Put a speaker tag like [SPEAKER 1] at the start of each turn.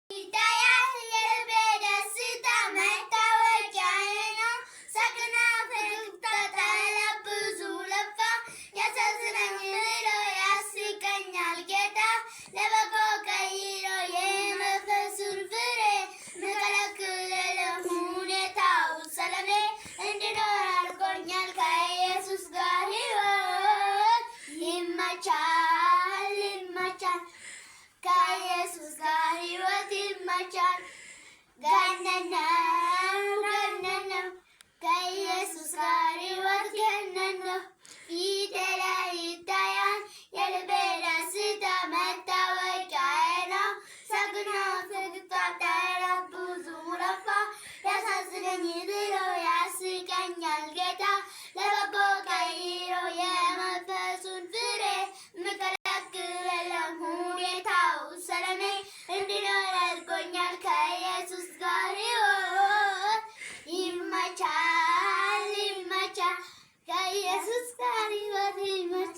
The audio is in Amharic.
[SPEAKER 1] ይታያል የልቤ ደስታ መታወቂያዬ ነው። ሳቅና ፈገግታ ጠላት ብዙ ለፋ ያሳዝነኝ ብሎ ያስቀኛል ጌታ ለበጎ ቀይሮ የመንፈሱን ፍሬ ምከለክለው ሁኔታው ሰላሜ እንድኖር አድርጎኛል ከኢየሱስ ጋር ሕይወት ይመቻል ይመቻል ከኢየሱስ ጋር ሕይወት ይመቻል ገነነው ገነነው ከኢየሱስ ጋር ሕይወት ገነነው ፊቴ ላይ ይታያል የልቤ ደስታ መታወቂያዬ ነው። ሳቅና ፈገግታ ጠላት ብዙ ለፋ ያሳዝነኝ ብሎ ያስቀኛል ጌታ ለበጎ ቀይሮ የመንፈሱን ፍሬ ምከለክለው ሁኔታው ሰላሜ እንድኖር አድርጎኛል ከኢየሱስ ጋር ሕይወት ይመቻል ይመቻል ከኢየሱስ ጋር ሕይወት ይመቻል።